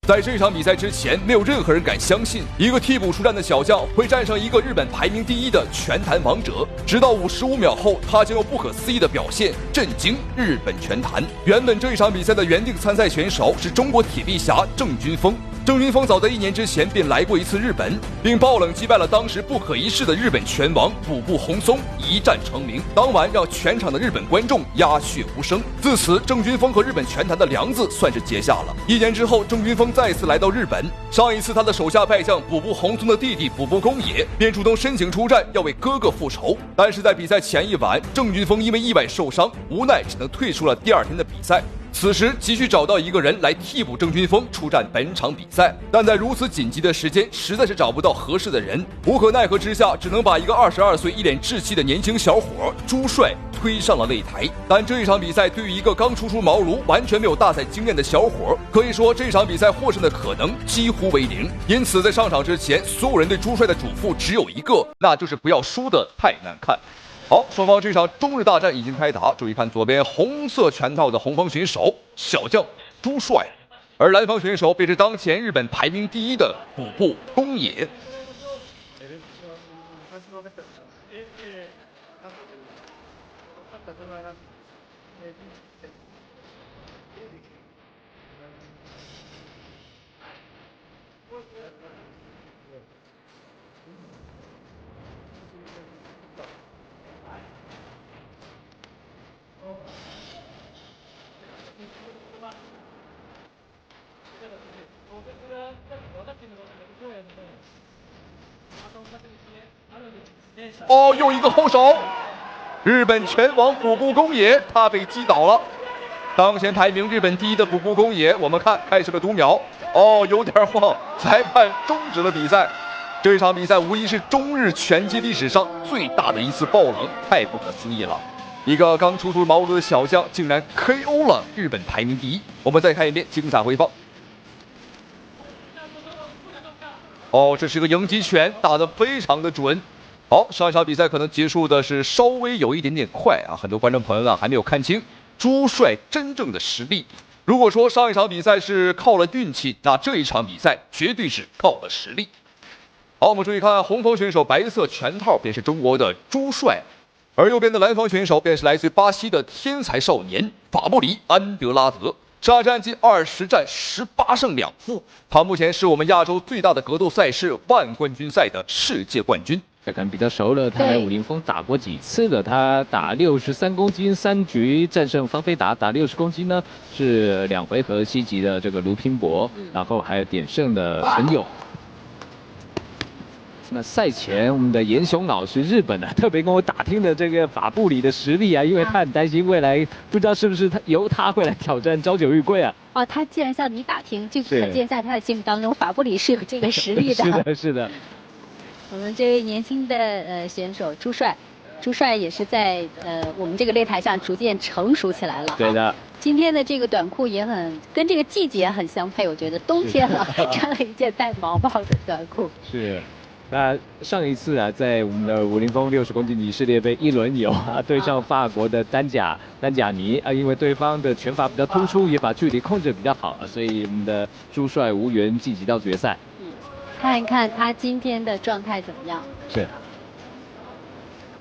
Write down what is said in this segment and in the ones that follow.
在这场比赛之前，没有任何人敢相信一个替补出战的小将会战胜一个日本排名第1的拳坛王者。直到55秒后，他将用不可思议的表现震惊日本拳坛。原本这一场比赛的原定参赛选手是中国铁臂侠郑军锋。郑军锋早在1年之前便来过一次日本，并爆冷击败了当时不可一世的日本拳王卜部宏松，一战成名。当晚让全场的日本观众鸦雀无声。自此，郑军锋和日本拳坛的梁子算是结下了。1年之后，郑军锋再次来到日本，上一次他的手下败将卜部宏松的弟弟卜部公野便主动申请出战，要为哥哥复仇。但是在比赛前一晚，郑军锋因为意外受伤，无奈只能退出了第2天的比赛。此时急需找到一个人来替补郑军锋出战本场比赛，但在如此紧急的时间，实在是找不到合适的人。无可奈何之下，只能把一个22岁、一脸稚气的年轻小伙朱帅推上了擂台。但这一场比赛对于一个刚初出茅庐、完全没有大赛经验的小伙，可以说这场比赛获胜的可能几乎为0。因此，在上场之前，所有人对朱帅的嘱咐只有一个，那就是不要输得太难看。好，双方这场中日大战已经开打。注意看左边红色拳套的红方选手小将朱帅，而蓝方选手便是当前日本排名第1的卜部公野。哦，又一个后手，日本拳王卜部公野他被击倒了。当前排名日本第1的卜部公野，我们看开始了读秒，哦，有点晃，裁判终止了比赛。这场比赛无疑是中日拳击历史上最大的一次爆冷，太不可思议了。一个刚初出茅庐的小将竟然 KO 了日本排名第1。我们再看一遍精彩回放。哦，这是个迎击拳，打得非常的准。好，上一场比赛可能结束的是稍微有一点点快啊，很多观众朋友呢还没有看清朱帅真正的实力。如果说上一场比赛是靠了运气，那这一场比赛绝对是靠了实力。好，我们注意看红方选手白色拳套便是中国的朱帅，而右边的蓝方选手便是来自于巴西的天才少年法布里安德拉德。上战绩20战18胜2负，他目前是我们亚洲最大的格斗赛事万冠军赛的世界冠军。这可能比较熟了，他来武林风打过几次了。他打63公斤3局战胜方飞达，打60公斤呢是2回合西级的这个卢拼搏，然后还有点胜的陈勇。那赛前我们的严雄老师日本特别跟我打听的这个法布里的实力啊，因为他很担心未来不知道是不是由他会来挑战朝九玉桂啊。哦，他既然向你打听，就可见在他的心目当中，法布里是有这个实力的。是的，是的。我们这位年轻的选手朱帅，朱帅也是在我们这个擂台上逐渐成熟起来了。对的。今天的这个短裤也很跟这个季节很相配，我觉得冬天了穿了一件带毛帽的短裤。是。那上一次啊，在我们的武林风60公斤级世界杯1轮游啊，对上法国的丹贾尼啊，因为对方的拳法比较突出，也把距离控制比较好，所以我们的朱帅无缘晋级到决赛。看一看他今天的状态怎么样？是。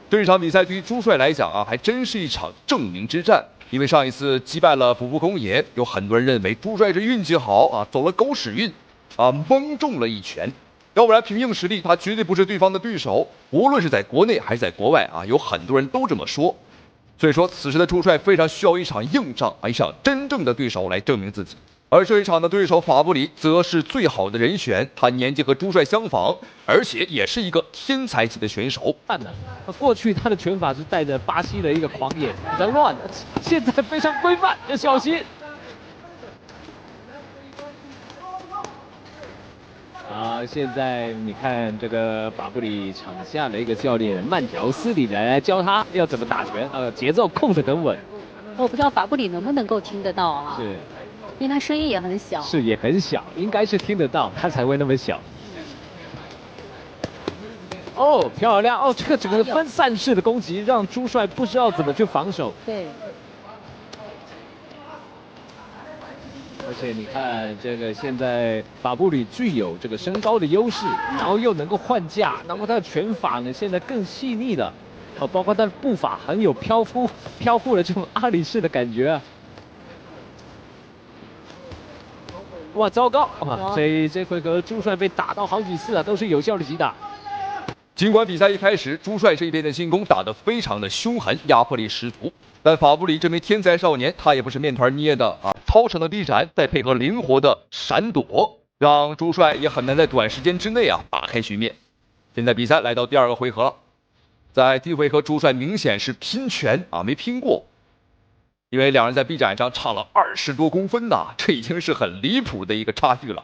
这场比赛对于朱帅来讲啊，还真是一场证明之战。因为上一次击败了卜部公野，有很多人认为朱帅这运气好啊，走了狗屎运啊，蒙中了一拳。要不然凭硬实力，他绝对不是对方的对手。无论是在国内还是在国外啊，有很多人都这么说。所以说，此时的朱帅非常需要一场硬仗啊，一场真正的对手来证明自己。而这一场的对手法布里则是最好的人选，他年纪和朱帅相仿，而且也是一个天才级的选手。过去他的拳法是带着巴西的一个狂野，比较乱的，现在非常规范，要小心。好，现在你看这个法布里场下的一个教练慢条斯理来教他要怎么打拳，节奏控制很稳。我不知道法布里能不能够听得到啊？是，因为他声音也很小。是，也很小，应该是听得到，他才会那么小。哦，漂亮！哦，这个整个分散式的攻击让朱帅不知道怎么去防守。对。而且你看这个现在法布里具有这个身高的优势，然后又能够换架，然后他的拳法呢现在更细腻了，包括他的步伐很有飘忽的这种阿里式的感觉啊。哇，糟糕啊！所以这回合朱帅被打到好几次啊，都是有效的击打。尽管比赛一开始朱帅这边的进攻打得非常的凶狠，压迫力十足，但法布里这名天才少年他也不是面团捏的啊，超长的臂展再配合灵活的闪躲，让朱帅也很难在短时间之内打开局面。现在比赛来到第2个回合了，在第一回合朱帅明显是拼拳没拼过，因为两人在臂展上差了20多公分呐，这已经是很离谱的一个差距了。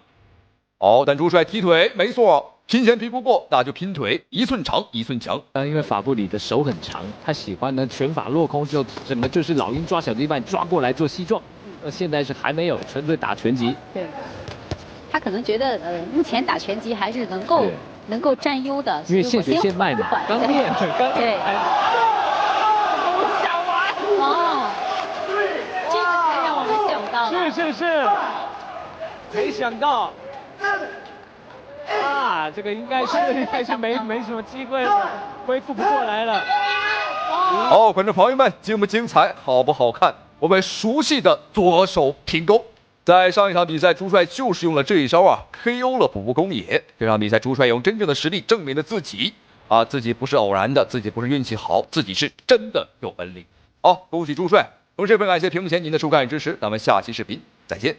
但朱帅踢腿没错。拼前拼不过，那就拼腿，1寸长1寸强。因为法布里的手很长，他喜欢呢拳法落空之后，整个就是老鹰抓小鸡，把你抓过来做膝撞。现在是还没有，纯粹打拳击。对，他可能觉得目前打拳击还是能够占优的，因为现学现卖嘛，刚练。对。想玩哦，这个才让我们想到了。是，没想到。这个应该是没什么机会了，恢复不过来了。观众朋友们，精不精彩，好不好看？我们熟悉的左手平勾，在上一场比赛，朱帅就是用了这一招KO 了卜卜公野。这场比赛，朱帅用真正的实力证明了自己自己不是偶然的，自己不是运气好，自己是真的有本领。恭喜朱帅！同时，感谢屏幕前您的收看与支持，咱们下期视频再见。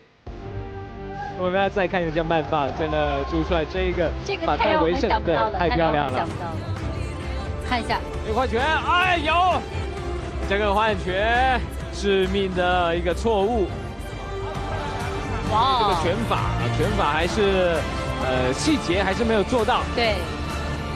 我们要再看一下慢放，真的朱帅这个反败为胜，对，太漂亮了。看一下，换拳，有这个换拳，致命的一个错误。哇，这个拳法还是细节还是没有做到。对。